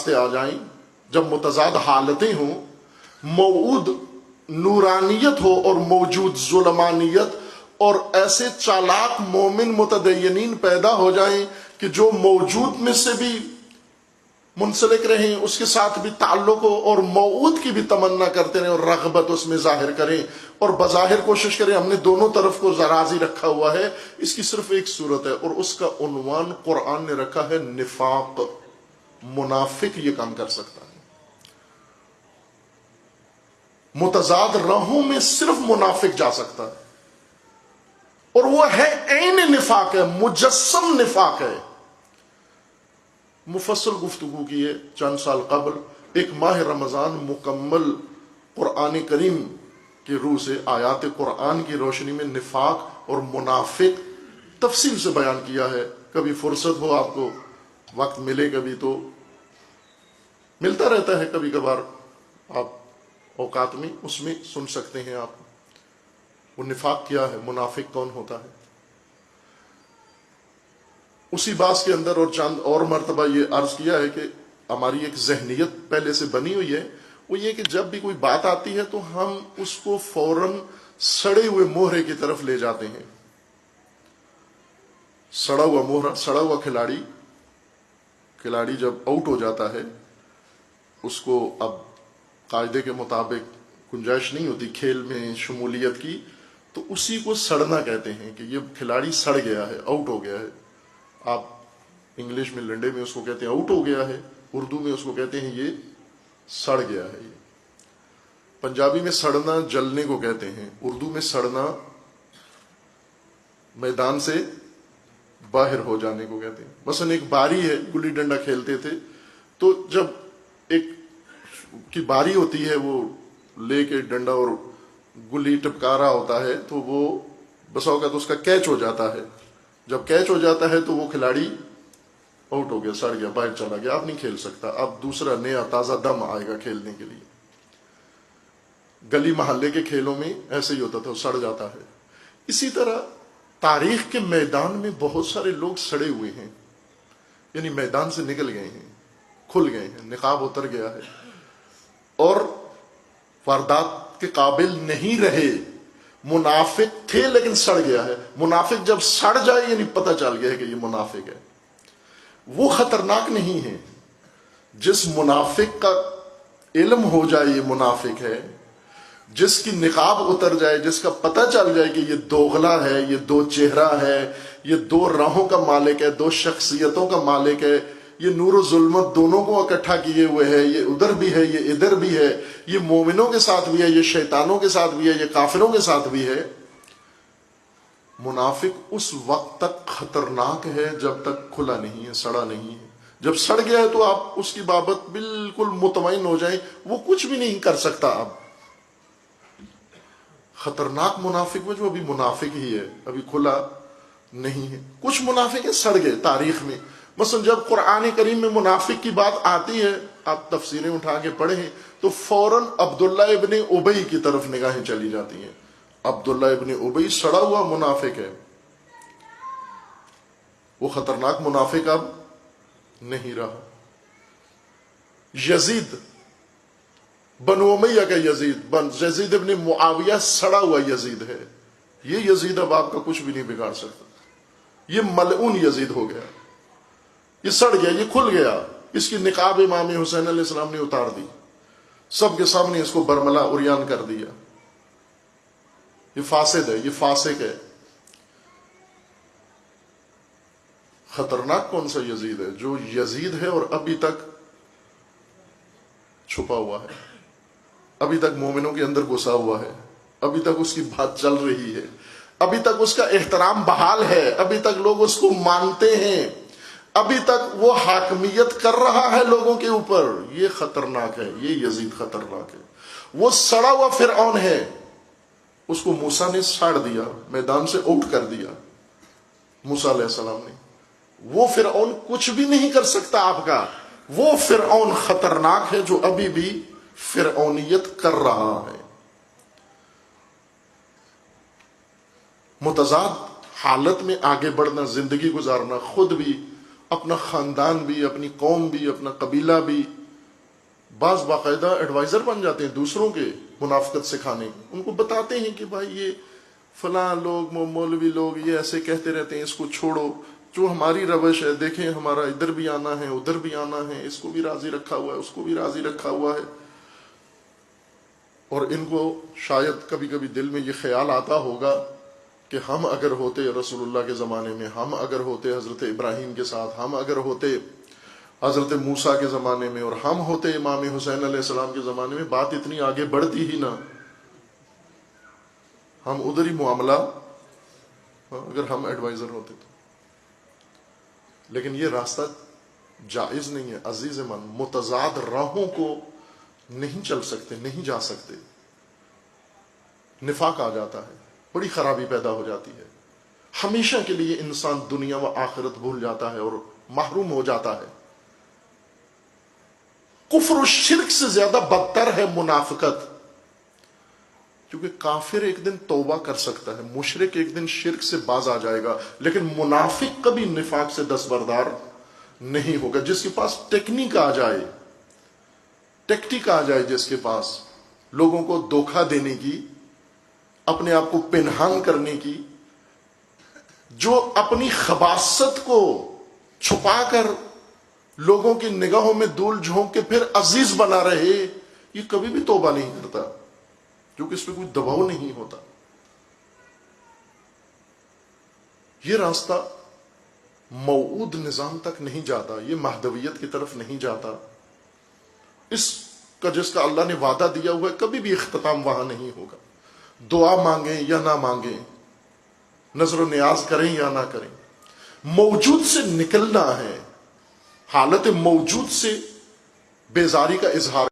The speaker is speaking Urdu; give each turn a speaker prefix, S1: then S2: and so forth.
S1: راستے آ جائیں، جب متضاد حالتیں ہوں، موعود نورانیت ہو اور موجود ظلمانیت، اور ایسے چالاک مومن متدینین پیدا ہو جائیں کہ جو موجود میں سے بھی منسلک رہیں، اس کے ساتھ بھی تعلق ہو، اور موعود کی بھی تمنا کرتے رہیں اور رغبت اس میں ظاہر کریں، اور بظاہر کوشش کریں ہم نے دونوں طرف کو راضی رکھا ہوا ہے۔ اس کی صرف ایک صورت ہے، اور اس کا عنوان قرآن نے رکھا ہے نفاق۔ منافق یہ کام کر سکتا ہے۔ متضاد راہوں میں صرف منافق جا سکتا ہے، اور وہ ہے عین نفاق ہے، مجسم نفاق ہے۔ مفصل گفتگو کی ہے چند سال قبل، ایک ماہ رمضان مکمل قرآن کریم کی روح سے، آیات قرآن کی روشنی میں نفاق اور منافق تفصیل سے بیان کیا ہے۔ کبھی فرصت ہو، آپ کو وقت ملے، کبھی تو ملتا رہتا ہے، کبھی کبھار آپ اوقات میں اس میں سن سکتے ہیں آپ۔ وہ نفاق کیا ہے، منافق کون ہوتا ہے۔ اسی باس کے اندر اور چند اور مرتبہ یہ عرض کیا ہے کہ ہماری ایک ذہنیت پہلے سے بنی ہوئی ہے، وہ یہ کہ جب بھی کوئی بات آتی ہے تو ہم اس کو فوراً سڑے ہوئے مہرے کی طرف لے جاتے ہیں۔ سڑا ہوا مہرا، سڑا ہوا کھلاڑی جب آؤٹ ہو جاتا ہے، اس کو اب قاعدے کے مطابق گنجائش نہیں ہوتی کھیل میں شمولیت کی، تو اسی کو سڑنا کہتے ہیں کہ یہ کھلاڑی سڑ گیا ہے، آؤٹ ہو گیا ہے۔ آپ انگلش میں لنڈے میں اس کو کہتے ہیں آؤٹ ہو گیا ہے، اردو میں اس کو کہتے ہیں یہ سڑ گیا ہے۔ یہ پنجابی میں سڑنا جلنے کو کہتے ہیں، اردو میں سڑنا میدان سے باہر ہو جانے کو کہتے ہیں۔ مثلا ایک باری ہے، گلی ڈنڈا کھیلتے تھے، تو جب ایک کی باری ہوتی ہے، وہ لے کے ڈنڈا اور گلی ٹپکا رہا ہوتا ہے، تو وہ بسا اوقات اس کا کیچ ہو جاتا ہے۔ جب کیچ ہو جاتا ہے تو وہ کھلاڑی آؤٹ ہو گیا، سڑ گیا، باہر چلا گیا، اب نہیں کھیل سکتا، اب دوسرا نیا تازہ دم آئے گا کھیلنے کے لیے۔ گلی محلے کے کھیلوں میں ایسے ہی ہوتا تھا، وہ سڑ جاتا ہے۔ اسی طرح تاریخ کے میدان میں بہت سارے لوگ سڑے ہوئے ہیں، یعنی میدان سے نکل گئے ہیں، کھل گئے ہیں، نقاب اتر گیا ہے، اور واردات کے قابل نہیں رہے۔ منافق تھے لیکن سڑ گیا ہے۔ منافق جب سڑ جائے یعنی پتہ چل گیا ہے کہ یہ منافق ہے۔ وہ خطرناک نہیں ہے جس منافق کا علم ہو جائے یہ منافق ہے، جس کی نقاب اتر جائے، جس کا پتہ چل جائے کہ یہ دوغلا ہے، یہ دو چہرہ ہے، یہ دو راہوں کا مالک ہے، دو شخصیتوں کا مالک ہے، یہ نور و ظلمت دونوں کو اکٹھا کیے ہوئے ہے، یہ ادھر بھی ہے، یہ ادھر بھی ہے، یہ مومنوں کے ساتھ بھی ہے، یہ شیطانوں کے ساتھ بھی ہے، یہ کافروں کے ساتھ بھی ہے۔ منافق اس وقت تک خطرناک ہے جب تک کھلا نہیں ہے، سڑا نہیں ہے۔ جب سڑ گیا ہے تو آپ اس کی بابت بالکل مطمئن ہو جائیں، وہ کچھ بھی نہیں کر سکتا۔ اب خطرناک منافق وہ جو ابھی منافق ہی ہے، ابھی کھلا نہیں ہے۔ کچھ منافق سڑ گئے تاریخ میں۔ مثلا جب قرآن کریم میں منافق کی بات آتی ہے، آپ تفسیریں اٹھا کے پڑھیں تو فوراً عبداللہ ابن ابی کی طرف نگاہیں چلی جاتی ہیں۔ عبداللہ ابن ابی سڑا ہوا منافق ہے، وہ خطرناک منافق اب نہیں رہا۔ یزید بنو امیہ کا یزید ابن معاویہ سڑا ہوا یزید ہے۔ یہ یزید اب آپ کا کچھ بھی نہیں بگاڑ سکتا، یہ ملعون یزید ہو گیا، یہ سڑ گیا، یہ کھل گیا۔ اس کی نقاب امام حسین علیہ السلام نے اتار دی، سب کے سامنے اس کو برملا عریان کر دیا۔ یہ فاسد ہے، یہ فاسق ہے۔ خطرناک کون سا یزید ہے؟ جو یزید ہے اور ابھی تک چھپا ہوا ہے، ابھی تک مومنوں کے اندر گھسا ہوا ہے، ابھی تک اس کی بات چل رہی ہے، ابھی تک اس کا احترام بحال ہے، ابھی تک لوگ اس کو مانتے ہیں، ابھی تک وہ حاکمیت کر رہا ہے لوگوں کے اوپر۔ یہ خطرناک ہے، یہ یزید خطرناک ہے۔ وہ سڑا ہوا فرعون ہے، اس کو موسیٰ نے ساڑ دیا، میدان سے آؤٹ کر دیا موسیٰ علیہ السلام نے۔ وہ فرعون کچھ بھی نہیں کر سکتا آپ کا۔ وہ فرعون خطرناک ہے جو ابھی بھی فرعونیت کر رہا ہے۔ متضاد حالت میں آگے بڑھنا، زندگی گزارنا، خود بھی اپنا خاندان بھی، اپنی قوم بھی، اپنا قبیلہ بھی، بعض باقاعدہ ایڈوائزر بن جاتے ہیں دوسروں کے منافقت سکھانے، ان کو بتاتے ہیں کہ بھائی یہ فلاں لوگ، مولوی لوگ یہ ایسے کہتے رہتے ہیں، اس کو چھوڑو، جو ہماری روش ہے، دیکھیں ہمارا ادھر بھی آنا ہے ادھر بھی آنا ہے، اس کو بھی راضی رکھا ہوا ہے اس کو بھی راضی رکھا ہوا ہے۔ اور ان کو شاید کبھی کبھی دل میں یہ خیال آتا ہوگا کہ ہم اگر ہوتے رسول اللہ کے زمانے میں، ہم اگر ہوتے حضرت ابراہیم کے ساتھ، ہم اگر ہوتے حضرت موسیٰ کے زمانے میں، اور ہم ہوتے امام حسین علیہ السلام کے زمانے میں، بات اتنی آگے بڑھتی ہی نہ، ہم ادھر ہی معاملہ، اگر ہم ایڈوائزر ہوتے تو۔ لیکن یہ راستہ جائز نہیں ہے عزیز من، متضاد راہوں کو نہیں چل سکتے، نہیں جا سکتے، نفاق آ جاتا ہے، بڑی خرابی پیدا ہو جاتی ہے، ہمیشہ کے لیے انسان دنیا و آخرت بھول جاتا ہے اور محروم ہو جاتا ہے۔ کفر و شرک سے زیادہ بدتر ہے منافقت، کیونکہ کافر ایک دن توبہ کر سکتا ہے، مشرک ایک دن شرک سے باز آ جائے گا، لیکن منافق کبھی نفاق سے دستبردار نہیں ہوگا۔ جس کے پاس ٹیکنیک آ جائے، ٹیکٹک آ جائے، جس کے پاس لوگوں کو دھوکہ دینے کی، اپنے آپ کو پنہان کرنے کی، جو اپنی خباثت کو چھپا کر لوگوں کی نگاہوں میں دھول جھونک کے پھر عزیز بنا رہے، یہ کبھی بھی توبہ نہیں کرتا، کیونکہ اس پہ کوئی دباؤ نہیں ہوتا۔ یہ راستہ موعود نظام تک نہیں جاتا، یہ مہدویت کی طرف نہیں جاتا، اس کا جس کا اللہ نے وعدہ دیا ہوا ہے کبھی بھی اختتام وہاں نہیں ہوگا۔ دعا مانگیں یا نہ مانگیں، نظر و نیاز کریں یا نہ کریں، موجود سے نکلنا ہے، حالت موجود سے بیزاری کا اظہار